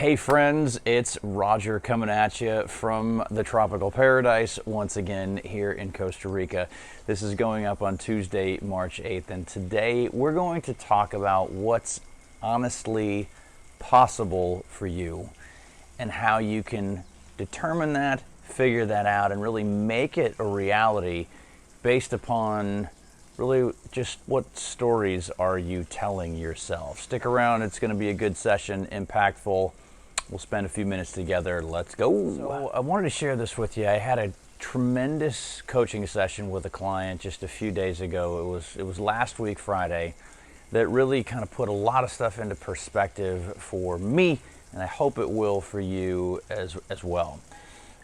Hey friends, it's Roger coming at you from the tropical paradise once again here in Costa Rica. This is going up on Tuesday, March 8th, and today we're going to talk about what's honestly possible for you and how you can determine that, figure that out, and really make it a reality based upon really just what stories are you telling yourself. Stick around, it's going to be a good session, impactful. We'll spend a few minutes together. Let's go. So I wanted to share this with you. I had a tremendous coaching session with a client just a few days ago. It was last week, Friday, that really kind of put a lot of stuff into perspective for me, and I hope it will for you as well.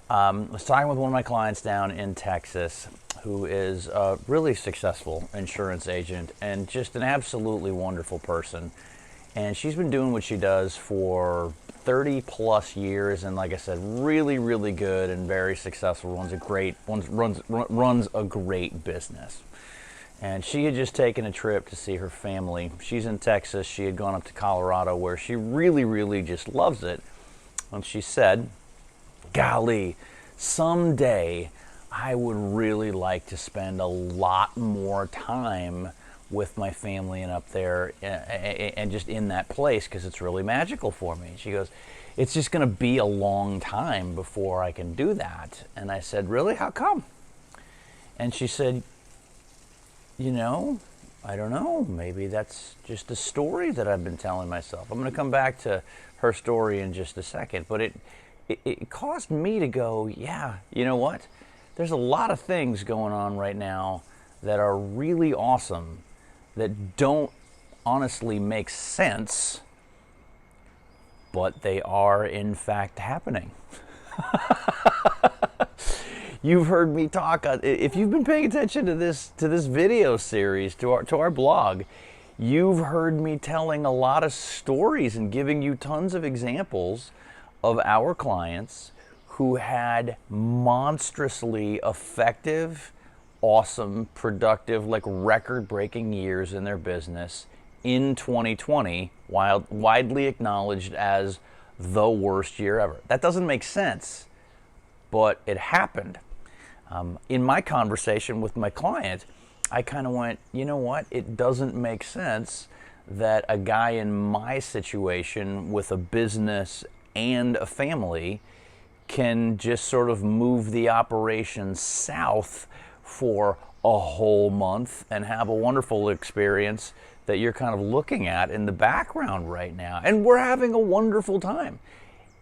I was talking with one of my clients down in Texas who is a really successful insurance agent and just an absolutely wonderful person. And she's been doing what she does for 30 plus years, and like I said, really good and very successful. Runs a great business. And she had just taken a trip to see her family. She's in Texas. She had gone up to Colorado, where she really just loves it. And she said, golly, someday I would really like to spend a lot more time with my family and up there and just in that place, because it's really magical for me. She goes, it's just going to be a long time before I can do that. And I said, really? How come? And she said, I don't know. Maybe that's just a story that I've been telling myself. I'm going to come back to her story in just a second. But it caused me to go, yeah, you know what? There's a lot of things going on right now that are really awesome that don't honestly make sense, but they are in fact happening. You've heard me talk, if you've been paying attention to this video series, to our blog, you've heard me telling a lot of stories and giving you tons of examples of our clients who had monstrously effective, awesome, productive, like record-breaking years in their business in 2020, widely acknowledged as the worst year ever. That doesn't make sense, but it happened. In my conversation with my client, I kind of went, you know what? It doesn't make sense that a guy in my situation with a business and a family can just sort of move the operation south for a whole month and have a wonderful experience that you're kind of looking at in the background right now. And we're having a wonderful time.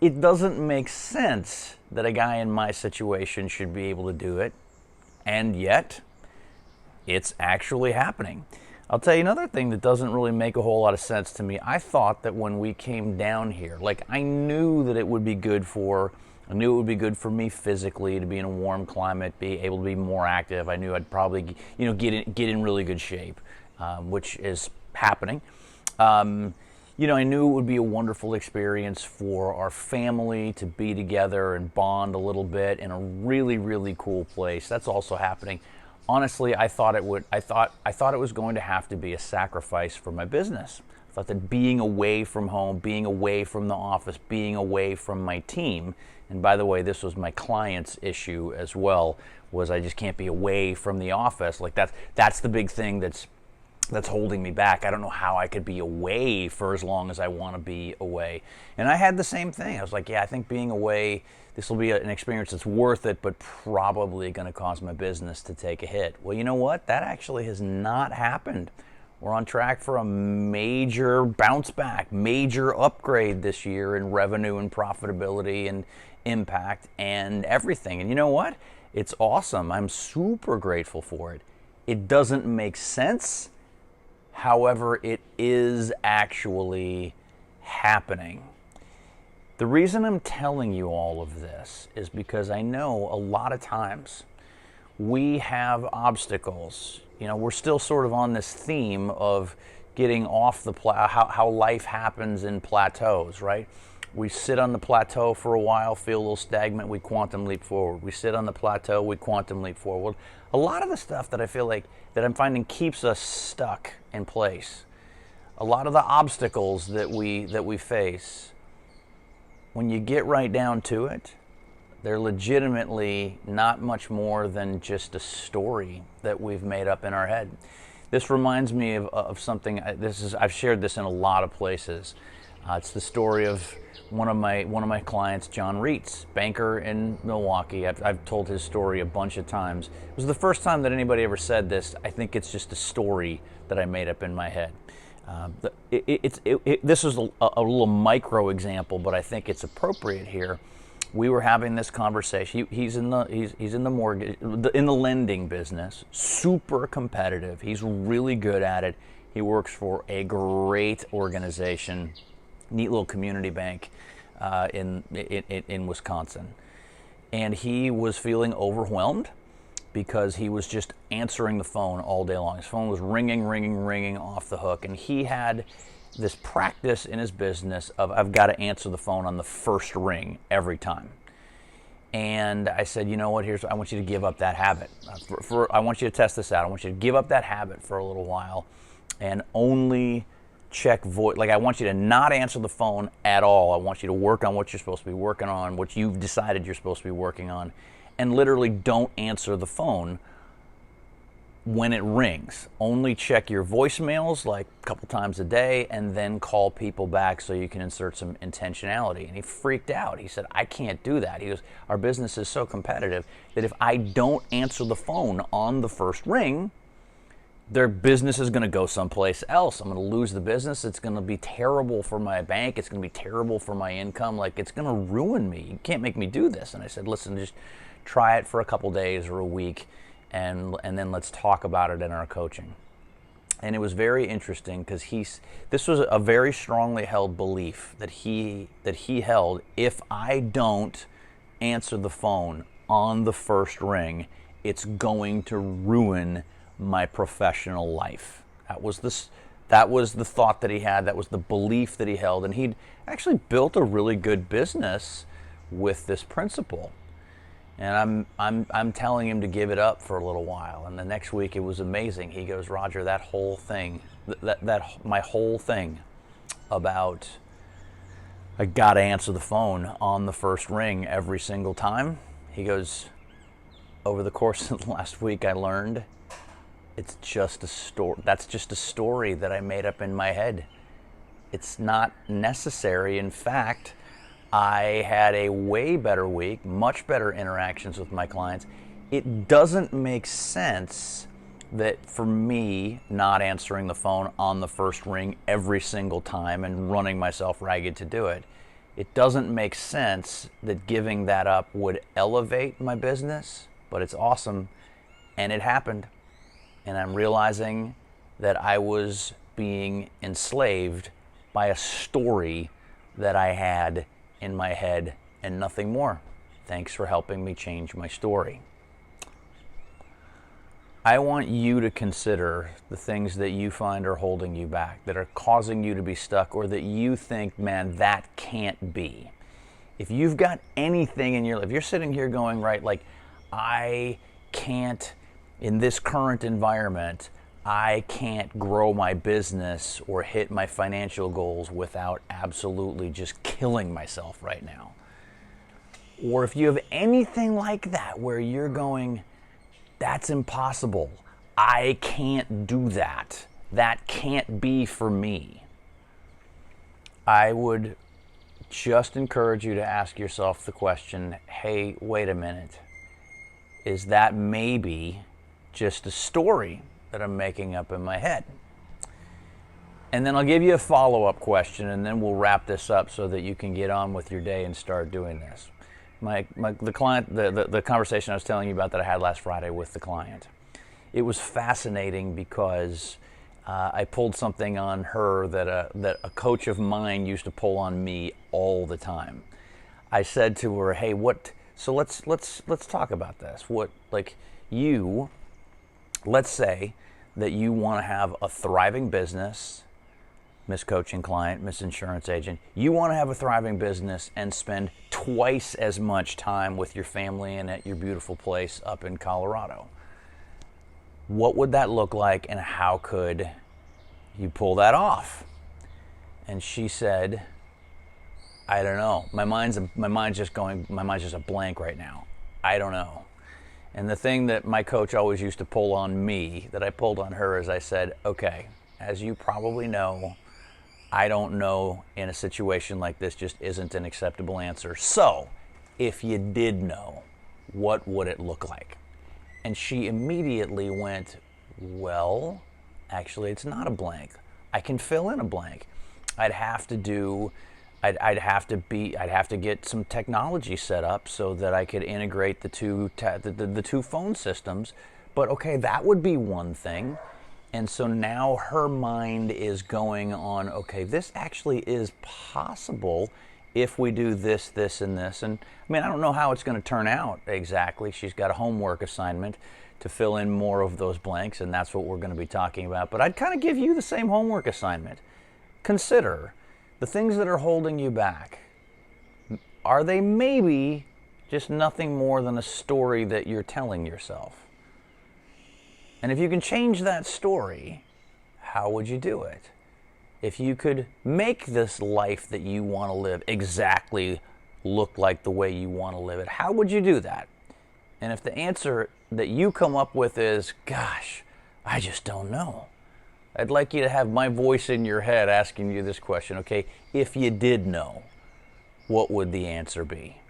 It doesn't make sense that a guy in my situation should be able to do it, and yet it's actually happening. I'll tell you another thing that doesn't really make a whole lot of sense to me. I thought that when we came down here, I knew that it would be good for me physically to be in a warm climate, be able to be more active. I knew I'd probably, get in really good shape, which is happening. I knew it would be a wonderful experience for our family to be together and bond a little bit in a really cool place. That's also happening. Honestly, I thought it was going to have to be a sacrifice for my business. I thought that being away from home, being away from the office, being away from my team, and by the way, this was my client's issue as well, was I just can't be away from the office. That's the big thing that's holding me back. I don't know how I could be away for as long as I want to be away. And I had the same thing. I was like, yeah, I think being away, this will be an experience that's worth it, but probably going to cause my business to take a hit. Well, you know what? That actually has not happened. We're on track for a major bounce back, major upgrade this year in revenue and profitability and impact and everything. And you know what? It's awesome. I'm super grateful for it. It doesn't make sense. However, it is actually happening. The reason I'm telling you all of this is because I know a lot of times we have obstacles. We're still sort of on this theme of getting off the how life happens in plateaus, right? We sit on the plateau for a while, feel a little stagnant, we quantum leap forward. We sit on the plateau, we quantum leap forward. A lot of the stuff that I feel like that I'm finding keeps us stuck in place. A lot of the obstacles that we face when you get right down to it, they're legitimately not much more than just a story that we've made up in our head. This reminds me of something. I've shared this in a lot of places. It's the story of one of my clients, John Reitz, banker in Milwaukee. I've told his story a bunch of times. It was the first time that anybody ever said this. I think it's just a story that I made up in my head. This is a little micro example, but I think it's appropriate here. We were having this conversation. He's in the mortgage, in the lending business. Super competitive. He's really good at it. He works for a great organization, neat little community bank in Wisconsin, and he was feeling overwhelmed because he was just answering the phone all day long. His phone was ringing off the hook, and he had this practice in his business of, I've got to answer the phone on the first ring every time. And I said, you know what, I want you to give up that habit. I want you to test this out. I want you to give up that habit for a little while and only check voice. Like, I want you to not answer the phone at all. I want you to work on what you're supposed to be working on, what you've decided you're supposed to be working on, and literally don't answer the phone when it rings. Only check your voicemails like a couple times a day and then call people back so you can insert some intentionality. And he freaked out. He said, I can't do that. He goes, our business is so competitive that if I don't answer the phone on the first ring, their business is going to go someplace else. I'm going to lose the business. It's going to be terrible for my bank. It's going to be terrible for my income. Like, it's going to ruin me. You can't make me do this. And I said, listen, just try it for a couple days or a week, and then let's talk about it in our coaching. And it was very interesting because this was a very strongly held belief that he held. If I don't answer the phone on the first ring, it's going to ruin my professional life. That was the thought that he had. That was the belief that he held, and he'd actually built a really good business with this principle. And I'm telling him to give it up for a little while. And the next week it was amazing. He goes, Roger, that whole thing, my whole thing about I gotta answer the phone on the first ring every single time. He goes, over the course of the last week, I learned it's just a story. That's just a story that I made up in my head. It's not necessary. In fact, I had a way better week, much better interactions with my clients. It doesn't make sense that for me not answering the phone on the first ring every single time and running myself ragged to do it. It doesn't make sense that giving that up would elevate my business, but it's awesome, and it happened. And I'm realizing that I was being enslaved by a story that I had in my head and nothing more. Thanks for helping me change my story. I want you to consider the things that you find are holding you back, that are causing you to be stuck, or that you think, man, that can't be. If you've got anything in your life, if you're sitting here going, right, like, I can't, in this current environment, I can't grow my business or hit my financial goals without absolutely just killing myself right now. Or if you have anything like that where you're going, that's impossible, I can't do that, that can't be for me, I would just encourage you to ask yourself the question, hey, wait a minute, is that maybe just a story that I'm making up in my head? And then I'll give you a follow-up question, and then we'll wrap this up so that you can get on with your day and start doing this. The conversation I was telling you about that I had last Friday with the client, it was fascinating because I pulled something on her that a coach of mine used to pull on me all the time. I said to her, hey, so let's talk about this. Let's say that you want to have a thriving business, Miss Coaching Client, Miss Insurance Agent. You want to have a thriving business and spend twice as much time with your family and at your beautiful place up in Colorado. What would that look like, and how could you pull that off? And she said, I don't know. My mind's just a blank right now. I don't know. And the thing that my coach always used to pull on me, that I pulled on her, is I said, okay, as you probably know, I don't know in a situation like this just isn't an acceptable answer. So, if you did know, what would it look like? And she immediately went, well, actually, it's not a blank. I can fill in a blank. I'd have to get some technology set up so that I could integrate the two phone systems. But okay, that would be one thing. And so now her mind is going on, okay, this actually is possible if we do this, this, and this. And I mean, I don't know how it's going to turn out exactly. She's got a homework assignment to fill in more of those blanks, and that's what we're going to be talking about. But I'd kind of give you the same homework assignment. Consider the things that are holding you back. Are they maybe just nothing more than a story that you're telling yourself? And if you can change that story, how would you do it? If you could make this life that you want to live exactly look like the way you want to live it, how would you do that? And if the answer that you come up with is, gosh, I just don't know, I'd like you to have my voice in your head asking you this question, okay? If you did know, what would the answer be?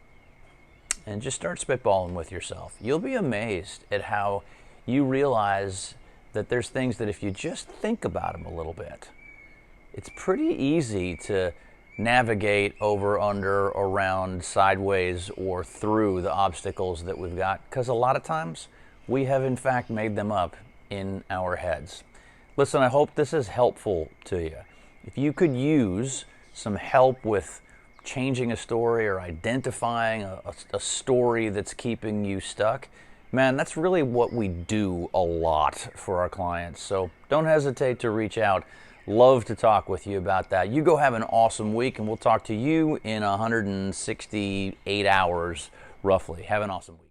And just start spitballing with yourself. You'll be amazed at how you realize that there's things that if you just think about them a little bit, it's pretty easy to navigate over, under, around, sideways, or through the obstacles that we've got, because a lot of times we have in fact made them up in our heads. Listen, I hope this is helpful to you. If you could use some help with changing a story or identifying a story that's keeping you stuck, man, that's really what we do a lot for our clients. So don't hesitate to reach out. Love to talk with you about that. You go have an awesome week, and we'll talk to you in 168 hours, roughly. Have an awesome week.